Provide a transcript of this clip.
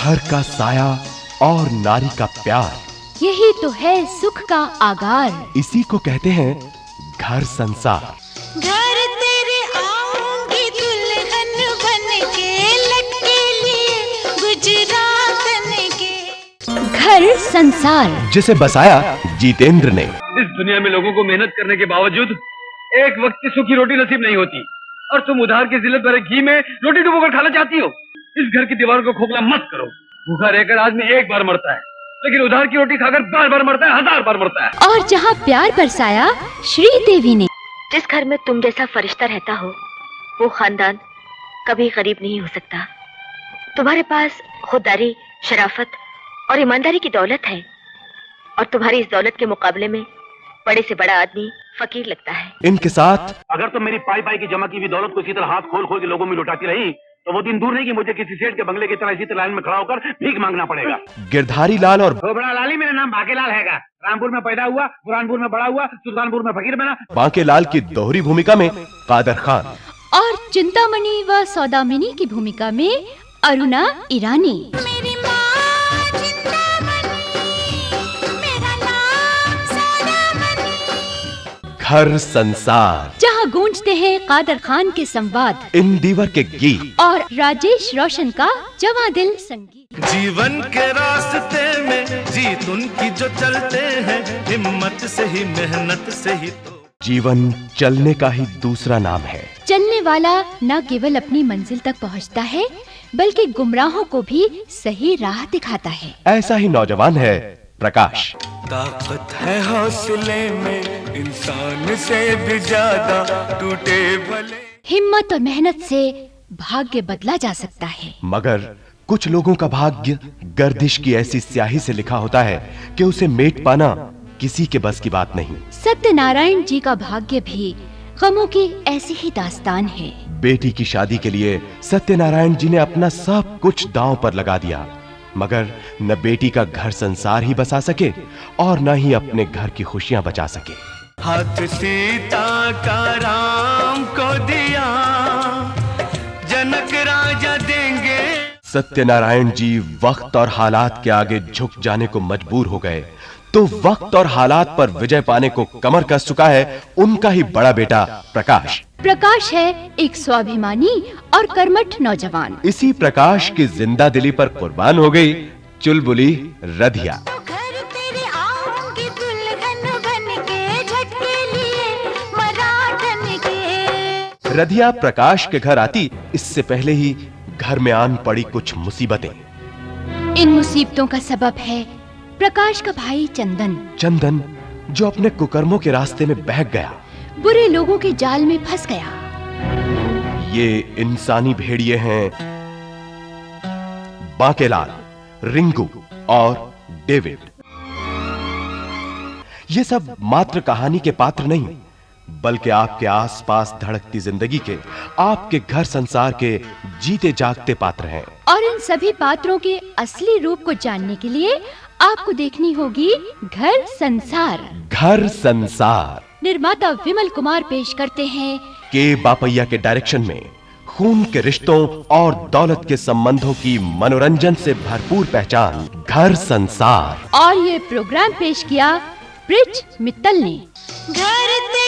घर का साया और नारी का प्यार, यही तो है सुख का आगार। इसी को कहते हैं घर संसार। घर तेरे आऊंगी दुल्हन बन के, लटके लिए गुजरातन के। घर संसार जिसे बसाया जितेंद्र ने। इस दुनिया में लोगों को मेहनत करने के बावजूद एक वक्त की सूखी रोटी नसीब नहीं होती, और तुम उधार की जिल्लत भरे घी में रोटी डुबोकर खाना चाहती हो। इस घर की दीवार को खोखला मत करो। भूखा रहकर आदमी एक बार मरता है, लेकिन उधार की रोटी खाकर बार बार मरता है, 1000 बार मरता है। और जहाँ प्यार बरसाया श्रीदेवी ने। जिस घर में तुम जैसा फरिश्ता रहता हो, वो खानदान कभी गरीब नहीं हो सकता। तुम्हारे पास खुददारी, शराफत और ईमानदारी की दौलत है, और तुम्हारी इस दौलत के मुकाबले में बड़े से बड़ा आदमी फकीर लगता है। इनके साथ अगर तुम मेरी पाई पाई की जमा की हुई दौलत को इसी तरह हाथ खोल खोल के लोगों में लुटाती रही, तो वो दिन दूर नहीं कि मुझे किसी सेठ के बंगले की तरह इसी तरह लाइन में खड़ा होकर भीख मांगना पड़ेगा। गिरधारी लाल और बड़ा लाली, मेरा नाम बाकेलाल हैगा। रामपुर में पैदा हुआ, बुरहानपुर में बड़ा हुआ, सुल्तानपुर में फकीर बना। बांकेलाल की दोहरी भूमिका में कादर खान, और चिंतामणि व सौदामिनी की भूमिका में अरुणा ईरानी। मेरी माँ चिंतामणि, मेरा नाम सौदामणि। घर संसार, जहाँ गूंजते हैं कादर खान के संवाद, इन दीवर के गीत और राजेश रोशन का जवां दिल संगीत। जीवन के रास्ते में जीत उनकी जो चलते हैं, हिम्मत से ही मेहनत से ही तो। जीवन चलने का ही दूसरा नाम है। चलने वाला न केवल अपनी मंजिल तक पहुंचता है, बल्कि गुमराहों को भी सही राह दिखाता है। ऐसा ही नौजवान है प्रकाश। ताकत है हौसले में, इंसान से भी ज्यादा टूटे भले। हिम्मत और मेहनत से भाग्य बदला जा सकता है, मगर कुछ लोगों का भाग्य गर्दिश की ऐसी स्याही से लिखा होता है कि उसे मेट पाना किसी के बस की बात नहीं। सत्यनारायण जी का भाग्य भी गमों की ऐसी ही दास्तान है। बेटी की शादी के लिए सत्यनारायण जी ने अपना सब कुछ दांव पर लगा दिया, मगर न बेटी का घर संसार ही बसा सके और न ही अपने घर की खुशियां बचा सके। हाथ सीता का राम को दिया, जनक राजा देंगे। सत्यनारायण जी वक्त और हालात के आगे झुक जाने को मजबूर हो गए, तो वक्त और हालात पर विजय पाने को कमर कस चुका है उनका ही बड़ा बेटा प्रकाश। प्रकाश है एक स्वाभिमानी और कर्मठ नौजवान। इसी प्रकाश की जिंदा दिली पर कुर्बान हो गई चुलबुली रधिया। घर तेरे आऊंगी दुल्हन बन के, झटके लिए मराठन के। रधिया प्रकाश के घर आती इससे पहले ही घर में आन पड़ी कुछ मुसीबतें। इन मुसीबतों का सबब है प्रकाश का भाई चंदन। चंदन जो अपने कुकर्मों के रास्ते में बहक गया, बुरे लोगों के जाल में फंस गया। ये इंसानी भेड़िए हैं बांकेलाल, रिंगू और डेविड। ये सब मात्र कहानी के पात्र नहीं, बल्कि आपके आसपास धड़कती जिंदगी के, आपके घर संसार के जीते जागते पात्र हैं। और इन सभी पात्रों के असली रूप को जानने के लिए आपको देखनी होगी घर संसार। घर संसार निर्माता विमल कुमार पेश करते हैं के बापैया के डायरेक्शन में खून के रिश्तों और दौलत के संबंधों की मनोरंजन से भरपूर पहचान घर संसार। और ये प्रोग्राम पेश किया ब्रिज मित्तल ने। घर तेरे